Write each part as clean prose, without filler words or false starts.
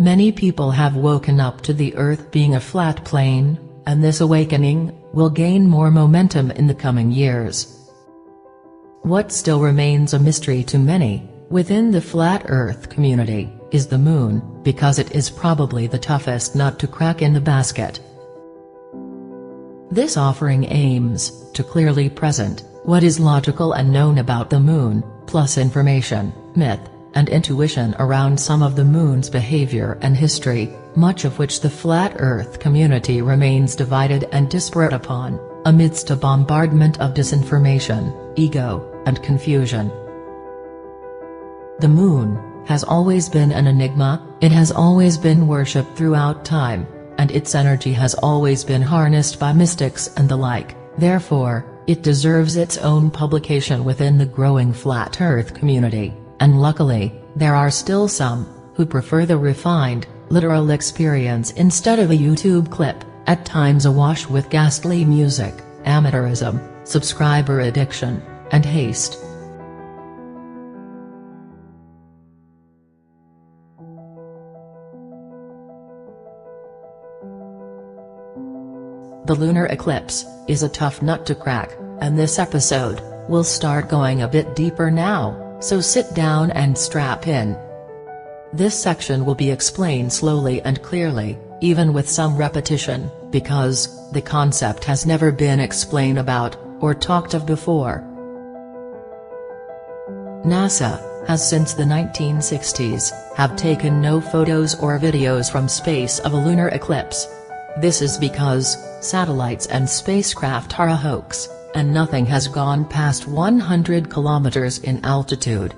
Many people have woken up to the Earth being a flat plane, and this awakening will gain more momentum in the coming years. What still remains a mystery to many, within the flat Earth community, is the Moon, because it is probably the toughest nut to crack in the basket. This offering aims to clearly present what is logical and known about the Moon, plus information, myth, and intuition around some of the Moon's behavior and history, much of which the flat Earth community remains divided and disparate upon, amidst a bombardment of disinformation, ego, and confusion. The Moon has always been an enigma, it has always been worshipped throughout time, and its energy has always been harnessed by mystics and the like, therefore, it deserves its own publication within the growing flat Earth community, and luckily, there are still some who prefer the refined, literal experience instead of a YouTube clip, at times awash with ghastly music, amateurism, subscriber addiction, and haste. The lunar eclipse is a tough nut to crack, and this episode will start going a bit deeper now, so sit down and strap in. This section will be explained slowly and clearly, even with some repetition, because the concept has never been explained about or talked of before. NASA has since the 1960s have taken no photos or videos from space of a lunar eclipse. This is because satellites and spacecraft are a hoax, and nothing has gone past 100 kilometers in altitude.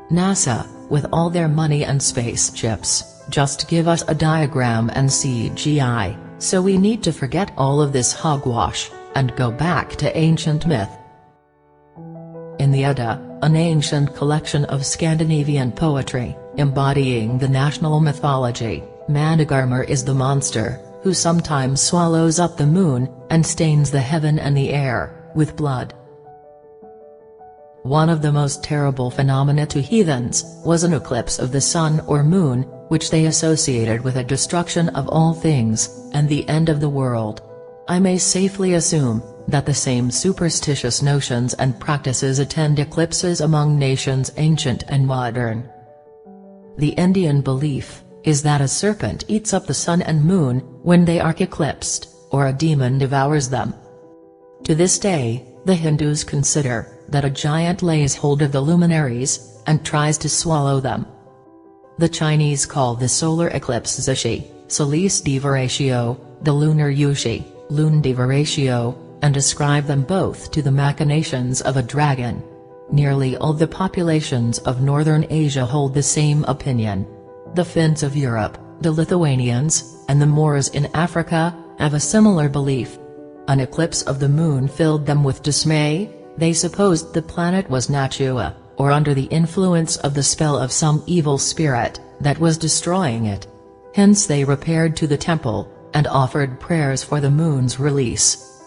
NASA, with all their money and spaceships, just give us a diagram and CGI, so we need to forget all of this hogwash, and go back to ancient myth. In the Edda, an ancient collection of Scandinavian poetry, embodying the national mythology, Managarmr is the monster, who sometimes swallows up the moon, and stains the heaven and the air with blood. One of the most terrible phenomena to heathens was an eclipse of the sun or moon, which they associated with a destruction of all things, and the end of the world. I may safely assume that the same superstitious notions and practices attend eclipses among nations ancient and modern. The Indian belief is that a serpent eats up the sun and moon when they are eclipsed, or a demon devours them. To this day, the Hindus consider that a giant lays hold of the luminaries, and tries to swallow them. The Chinese call the solar eclipse Zishi, Solis Divaratio, the lunar Yushi, Lun Divaratio, and ascribe them both to the machinations of a dragon. Nearly all the populations of northern Asia hold the same opinion. The Finns of Europe, the Lithuanians, and the Moors in Africa, have a similar belief. An eclipse of the moon filled them with dismay. They supposed the planet was Natua, or under the influence of the spell of some evil spirit that was destroying it. Hence they repaired to the temple, and offered prayers for the moon's release.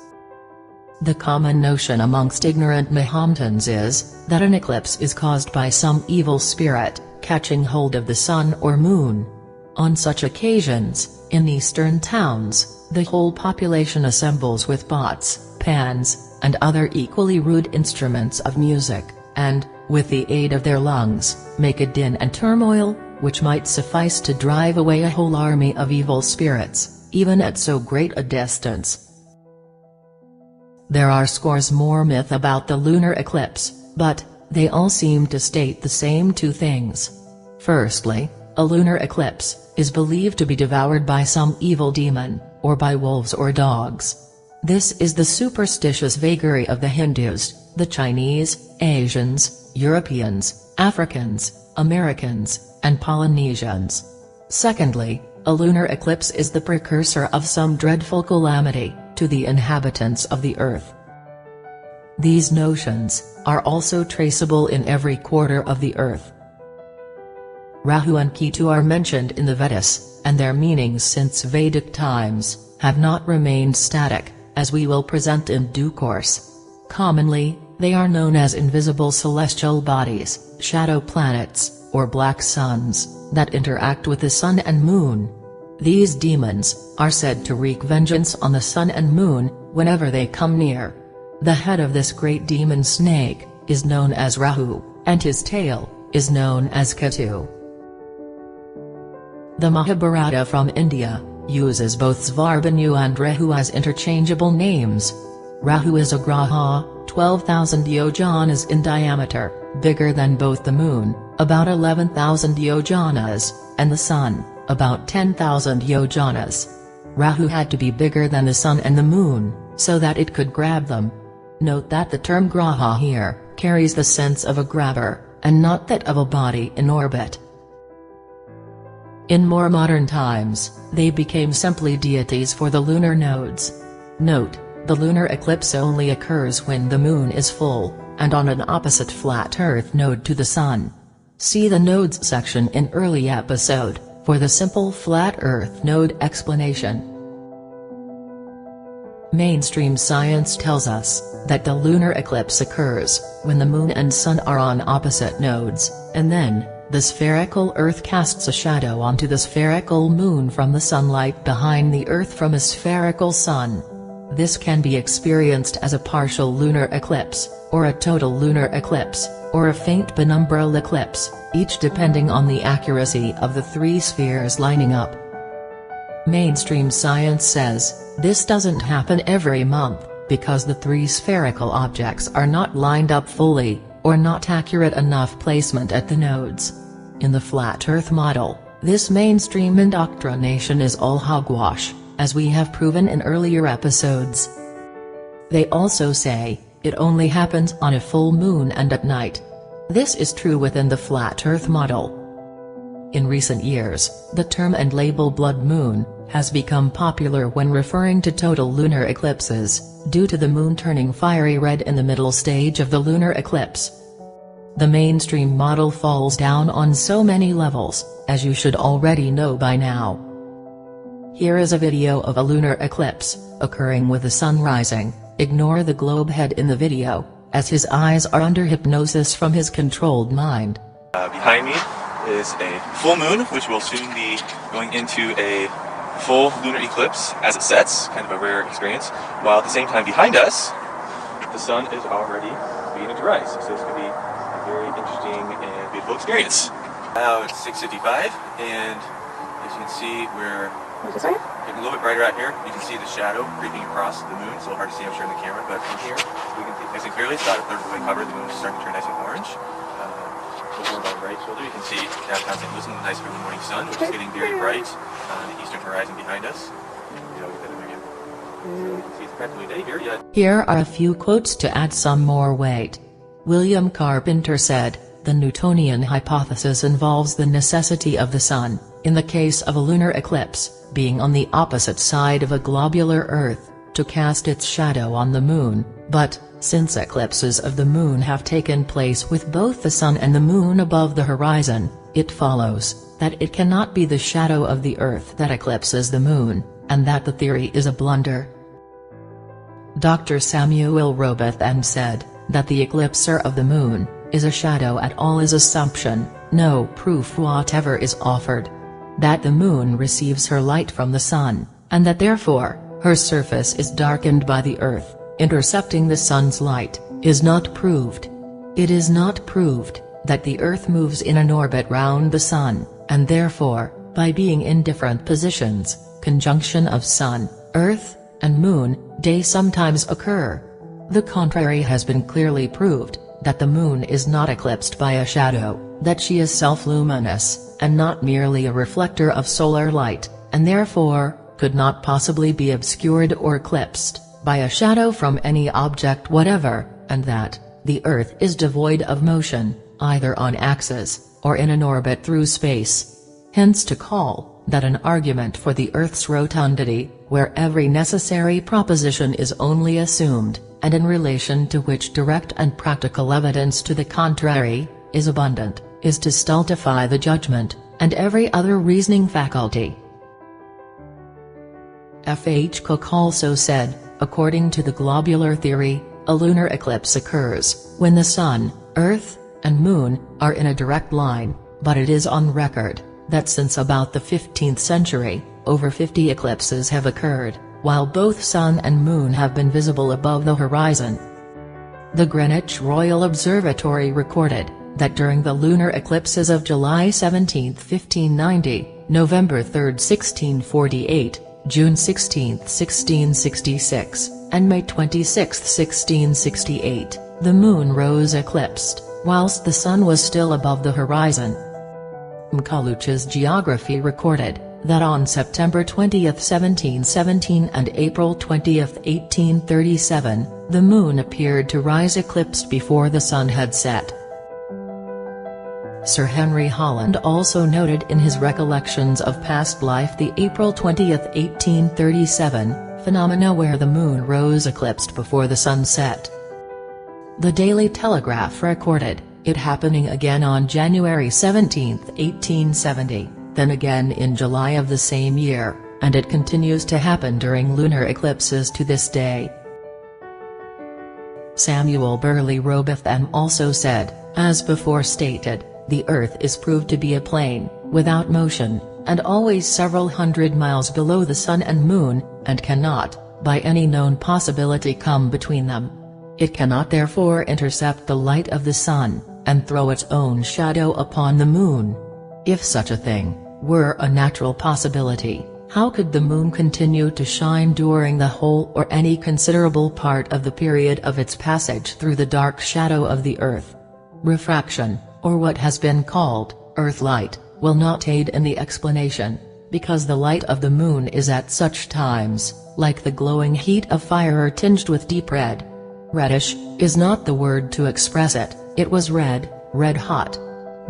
The common notion amongst ignorant Mohammedans is that an eclipse is caused by some evil spirit catching hold of the sun or moon. On such occasions, in eastern towns, the whole population assembles with pots, pans, and other equally rude instruments of music, and, with the aid of their lungs, make a din and turmoil, which might suffice to drive away a whole army of evil spirits, even at so great a distance. There are scores more myths about the lunar eclipse, but they all seem to state the same two things. Firstly, a lunar eclipse is believed to be devoured by some evil demon, or by wolves or dogs. This is the superstitious vagary of the Hindus, the Chinese, Asians, Europeans, Africans, Americans, and Polynesians. Secondly, a lunar eclipse is the precursor of some dreadful calamity to the inhabitants of the earth. These notions are also traceable in every quarter of the earth. Rahu and Ketu are mentioned in the Vedas, and their meanings since Vedic times have not remained static, as we will present in due course. Commonly, they are known as invisible celestial bodies, shadow planets, or black suns. that interact with the sun and moon. These demons are said to wreak vengeance on the sun and moon whenever they come near. The head of this great demon snake is known as Rahu, and his tail is known as Ketu. The Mahabharata from India uses both Svarbhanu and Rahu as interchangeable names. Rahu is a graha, 12,000 yojanas in diameter, bigger than both the moon, about 11,000 yojanas, and the sun, about 10,000 yojanas. Rahu had to be bigger than the sun and the moon, so that it could grab them. Note that the term graha here carries the sense of a grabber, and not that of a body in orbit. In more modern times, they became simply deities for the lunar nodes. Note, the lunar eclipse only occurs when the moon is full, and on an opposite flat Earth node to the sun. See the nodes section in early episode, for the simple flat Earth node explanation. Mainstream science tells us that the lunar eclipse occurs when the moon and sun are on opposite nodes, and then the spherical Earth casts a shadow onto the spherical moon from the sunlight behind the Earth from a spherical sun. This can be experienced as a partial lunar eclipse, or a total lunar eclipse, or a faint penumbral eclipse, each depending on the accuracy of the three spheres lining up. Mainstream science says this doesn't happen every month, because the three spherical objects are not lined up fully, or not accurate enough placement at the nodes. In the flat Earth model, this mainstream indoctrination is all hogwash, as we have proven in earlier episodes. They also say it only happens on a full moon and at night. This is true within the flat Earth model. In recent years, the term and label blood moon has become popular when referring to total lunar eclipses, due to the moon turning fiery red in the middle stage of the lunar eclipse. The mainstream model falls down on so many levels, as you should already know by now. Here is a video of a lunar eclipse, occurring with the sun rising. Ignore the globe head in the video, as his eyes are under hypnosis from his controlled mind. Behind me is a full moon, which will soon be going into a full lunar eclipse as it sets, kind of a rare experience, while at the same time behind us, the sun is already beginning to rise. So this could be a very interesting and beautiful experience. Now it's 6:55, and as you can see, we're getting a little bit brighter out here. You can see the shadow creeping across the moon. It's a little hard to see, I'm sure, in the camera, but from here we can see nice and clearly. It's about a third of the way covered. The moon is starting to turn nice and orange. Over my right shoulder, you can see downtown St. Louis in the nice early morning sun, which is getting very bright on the eastern horizon behind us. So you can see it's practically day here yet. Here are a few quotes to add some more weight. William Carpenter said, "The Newtonian hypothesis involves the necessity of the sun, in the case of a lunar eclipse, being on the opposite side of a globular Earth, to cast its shadow on the moon, but, since eclipses of the moon have taken place with both the sun and the moon above the horizon, it follows that it cannot be the shadow of the Earth that eclipses the moon, and that the theory is a blunder." Dr. Samuel Robotham said that the eclipser of the moon is a shadow at all is assumption, no proof whatever is offered. That the moon receives her light from the sun, and that therefore, her surface is darkened by the Earth, intercepting the sun's light, is not proved. It is not proved that the Earth moves in an orbit round the sun, and therefore, by being in different positions, conjunction of sun, Earth, and moon, day sometimes occur. The contrary has been clearly proved, that the moon is not eclipsed by a shadow, that she is self-luminous, and not merely a reflector of solar light, and therefore, could not possibly be obscured or eclipsed by a shadow from any object whatever, and that the Earth is devoid of motion, either on axis, or in an orbit through space. Hence to call that an argument for the Earth's rotundity, where every necessary proposition is only assumed, and in relation to which direct and practical evidence to the contrary is abundant, is to stultify the judgment, and every other reasoning faculty. F. H. Cook also said, according to the globular theory, a lunar eclipse occurs when the sun, Earth, and moon are in a direct line, but it is on record that since about the 15th century, over 50 eclipses have occurred, while both sun and moon have been visible above the horizon. The Greenwich Royal Observatory recorded that during the lunar eclipses of July 17, 1590, November 3, 1648, June 16, 1666, and May 26, 1668, the moon rose eclipsed, whilst the sun was still above the horizon. Mccullouch's Geography recorded that on September 20, 1717 and April 20, 1837, the moon appeared to rise eclipsed before the sun had set. Sir Henry also noted in his Recollections of Past Life the April 20, 1837, phenomena where the moon rose eclipsed before the sun set. The Daily Telegraph recorded it happening again on January 17, 1870, then again in July of the same year, and it continues to happen during lunar eclipses to this day. Samuel Burley Robotham also said, as before stated, the Earth is proved to be a plane, without motion, and always several hundred miles below the Sun and Moon, and cannot, by any known possibility, come between them. It cannot therefore intercept the light of the Sun, and throw its own shadow upon the Moon. If such a thing were a natural possibility, how could the Moon continue to shine during the whole or any considerable part of the period of its passage through the dark shadow of the Earth? Refraction, or what has been called Earth light, will not aid in the explanation, because the light of the Moon is at such times like the glowing heat of fire tinged with deep red. Reddish is not the word to express it, it was red hot.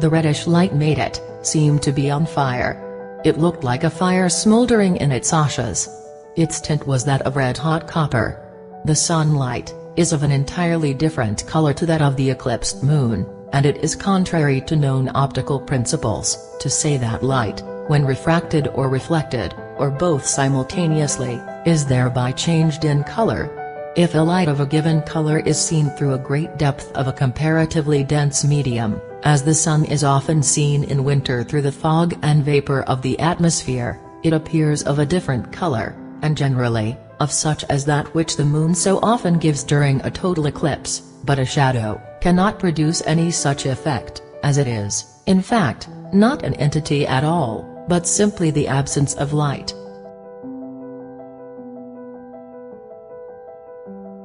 The reddish light made it seem to be on fire. It looked like a fire smoldering in its ashes. Its tint was that of red-hot copper. The sunlight is of an entirely different color to that of the eclipsed moon, and it is contrary to known optical principles to say that light, when refracted or reflected, or both simultaneously, is thereby changed in color. If a light of a given color is seen through a great depth of a comparatively dense medium, as the sun is often seen in winter through the fog and vapor of the atmosphere, it appears of a different color, and generally, of such as that which the moon so often gives during a total eclipse, but a shadow cannot produce any such effect, as it is, in fact, not an entity at all, but simply the absence of light.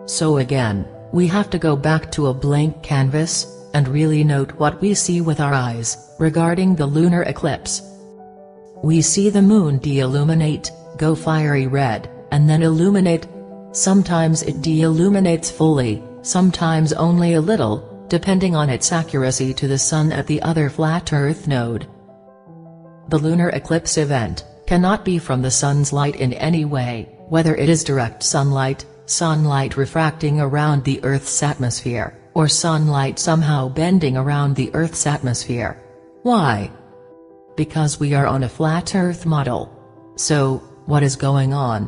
So again, we have to go back to a blank canvas, and really note what we see with our eyes, regarding the lunar eclipse. We see the moon de-illuminate, go fiery red, and then illuminate. Sometimes it de-illuminates fully, sometimes only a little, depending on its accuracy to the sun at the other flat Earth node. The lunar eclipse event cannot be from the sun's light in any way, whether it is direct sunlight refracting around the Earth's atmosphere, or sunlight somehow bending around the Earth's atmosphere. Why? Because we are on a flat Earth model. So, what is going on?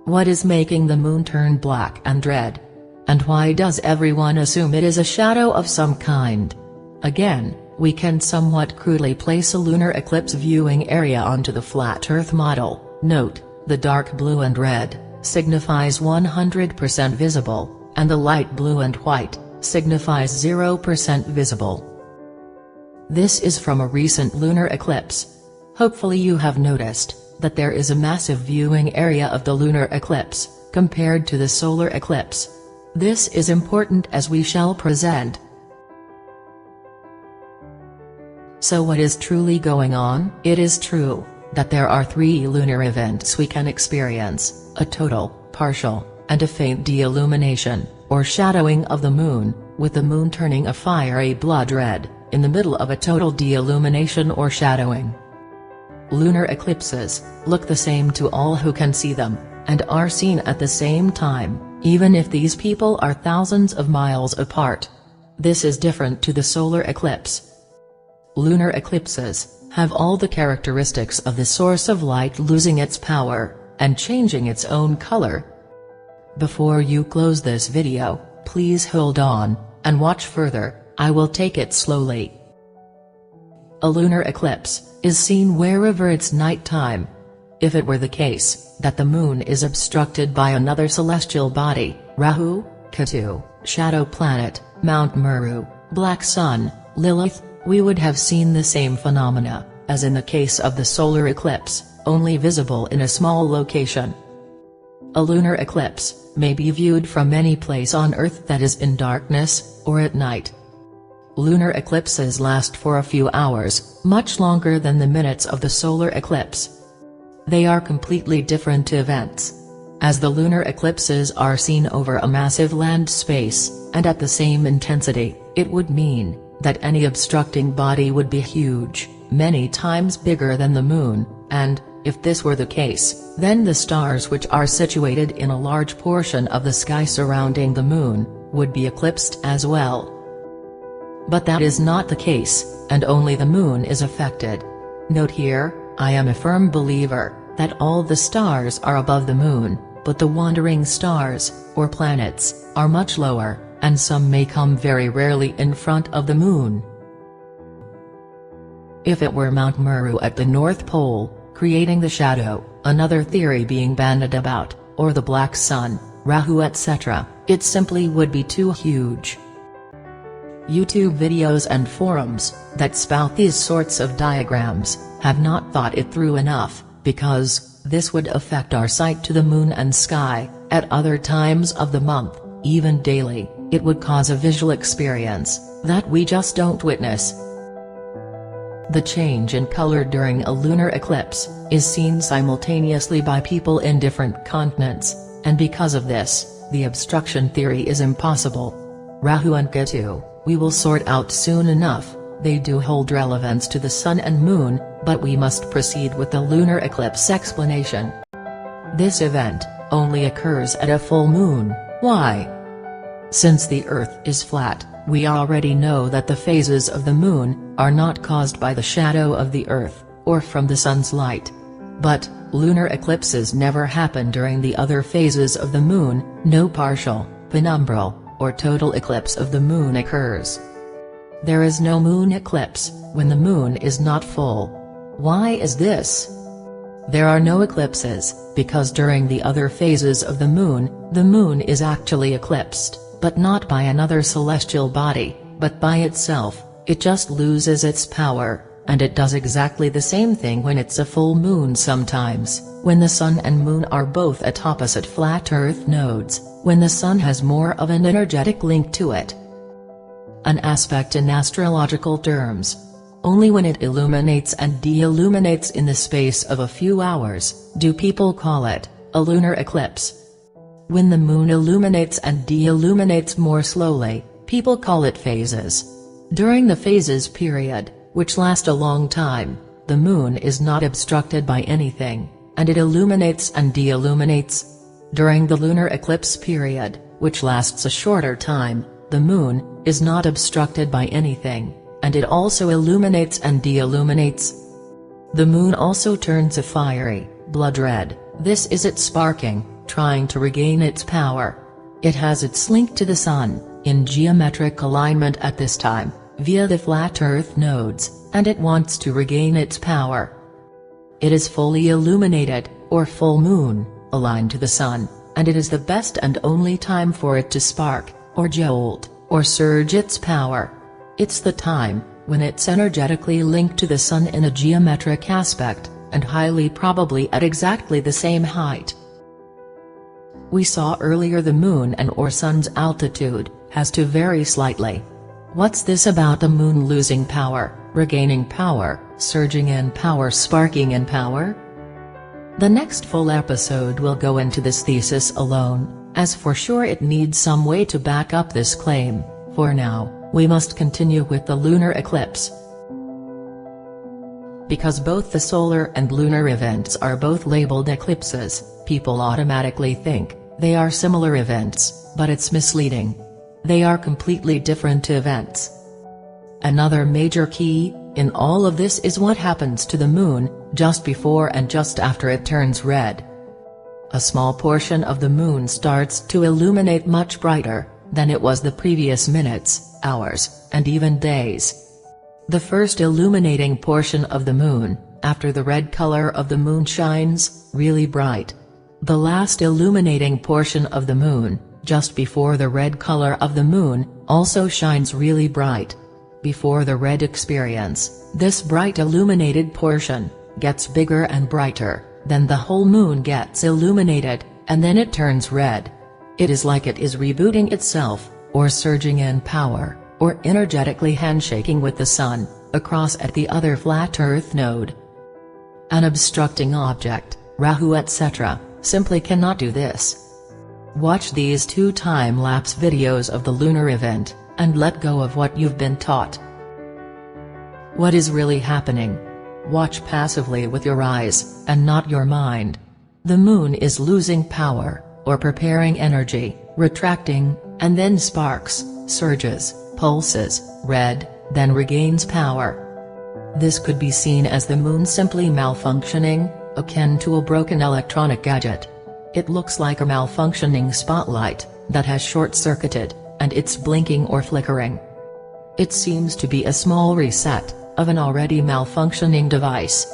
What is making the moon turn black and red? And why does everyone assume it is a shadow of some kind? Again, we can somewhat crudely place a lunar eclipse viewing area onto the flat Earth model. Note, the dark blue and red signifies 100% visible, and the light blue and white signifies 0% visible. This is from a recent lunar eclipse. Hopefully you have noticed that there is a massive viewing area of the lunar eclipse, compared to the solar eclipse. This is important as we shall present. So what is truly going on? It is true that there are 3 lunar events we can experience: a total, partial, and a faint de-illumination, or shadowing of the moon, with the moon turning a fiery blood red, in the middle of a total de-illumination or shadowing. Lunar eclipses look the same to all who can see them, and are seen at the same time, even if these people are thousands of miles apart. This is different to the solar eclipse. Lunar eclipses have all the characteristics of the source of light losing its power, and changing its own color. Before you close this video, please hold on, and watch further. I will take it slowly. A lunar eclipse is seen wherever it's nighttime. If it were the case that the moon is obstructed by another celestial body, Rahu, Ketu, shadow planet, Mount Meru, black sun, Lilith, we would have seen the same phenomena, as in the case of the solar eclipse, only visible in a small location. A lunar eclipse may be viewed from any place on Earth that is in darkness, or at night. Lunar eclipses last for a few hours, much longer than the minutes of the solar eclipse. They are completely different events. As the lunar eclipses are seen over a massive land space, and at the same intensity, it would mean that any obstructing body would be huge, many times bigger than the moon, and, if this were the case, then the stars which are situated in a large portion of the sky surrounding the moon, would be eclipsed as well. But that is not the case, and only the moon is affected. Note here, I am a firm believer that all the stars are above the moon, but the wandering stars, or planets, are much lower, and some may come very rarely in front of the moon. If it were Mount Meru at the North Pole, creating the shadow, another theory being bandied about, or the black sun, Rahu etc., it simply would be too huge. YouTube videos and forums that spout these sorts of diagrams have not thought it through enough, because this would affect our sight to the moon and sky. At other times of the month, even daily, it would cause a visual experience that we just don't witness. The change in color during a lunar eclipse is seen simultaneously by people in different continents, and because of this, the obstruction theory is impossible. Rahu and Ketu, we will sort out soon enough. They do hold relevance to the sun and moon, but we must proceed with the lunar eclipse explanation. This event only occurs at a full moon. Why? Since the Earth is flat, we already know that the phases of the moon are not caused by the shadow of the Earth, or from the sun's light. But lunar eclipses never happen during the other phases of the moon. No partial, penumbral, or total eclipse of the moon occurs. There is no moon eclipse when the moon is not full. Why is this? There are no eclipses, because during the other phases of the moon is actually eclipsed, but not by another celestial body, but by itself. It just loses its power, and it does exactly the same thing when it's a full moon sometimes, when the sun and moon are both at opposite flat Earth nodes, when the sun has more of an energetic link to it. An aspect in astrological terms. Only when it illuminates and de-illuminates in the space of a few hours, do people call it a lunar eclipse. When the moon illuminates and de-illuminates more slowly, people call it phases. During the phases period, which last a long time, the moon is not obstructed by anything, and it illuminates and de-illuminates. During the lunar eclipse period, which lasts a shorter time, the moon is not obstructed by anything, and it also illuminates and de-illuminates. The moon also turns a fiery, blood red. This is it sparking, trying to regain its power. It has its link to the sun, in geometric alignment at this time, via the flat Earth nodes, and it wants to regain its power. It is fully illuminated, or full moon, aligned to the sun, and it is the best and only time for it to spark, or jolt, or surge its power. It's the time when it's energetically linked to the sun in a geometric aspect, and highly probably at exactly the same height. We saw earlier the moon and or sun's altitude has to vary slightly. What's this about the moon losing power, regaining power, surging in power, sparking in power? The next full episode will go into this thesis alone, as for sure it needs some way to back up this claim. For now, we must continue with the lunar eclipse. Because both the solar and lunar events are both labeled eclipses, people automatically think they are similar events, but it's misleading. They are completely different events. Another major key in all of this is what happens to the moon just before and just after it turns red. A small portion of the moon starts to illuminate much brighter than it was the previous minutes, hours, and even days. The first illuminating portion of the moon, after the red color of the moon shines really bright. The last illuminating portion of the moon, just before the red color of the moon, also shines really bright. Before the red experience, this bright illuminated portion gets bigger and brighter, then the whole moon gets illuminated, and then it turns red. It is like it is rebooting itself, or surging in power, or energetically handshaking with the sun, across at the other flat Earth node. An obstructing object, Rahu etc., simply cannot do this. Watch these 2 time-lapse videos of the lunar event, and let go of what you've been taught. What is really happening? Watch passively with your eyes, and not your mind. The moon is losing power, or preparing energy, retracting, and then sparks, surges, pulses, red, then regains power. This could be seen as the moon simply malfunctioning, akin to a broken electronic gadget. It looks like a malfunctioning spotlight that has short-circuited, and it's blinking or flickering. It seems to be a small reset of an already malfunctioning device.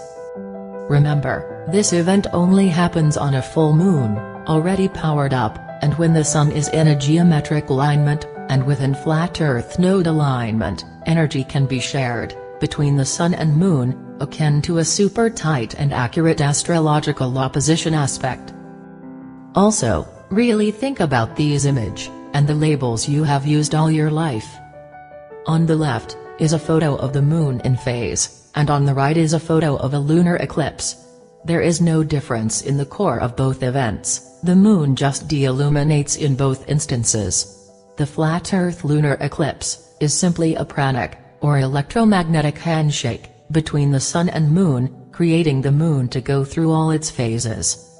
Remember, this event only happens on a full moon, already powered up, and when the sun is in a geometric alignment, and within flat Earth node alignment. Energy can be shared between the sun and moon, akin to a super tight and accurate astrological opposition aspect. Also, really think about these images and the labels you have used all your life. On the left is a photo of the moon in phase, and on the right is a photo of a lunar eclipse. There is no difference in the core of both events, the moon just de-illuminates in both instances. The flat Earth lunar eclipse is simply a pranic, or electromagnetic handshake, between the sun and moon, creating the moon to go through all its phases.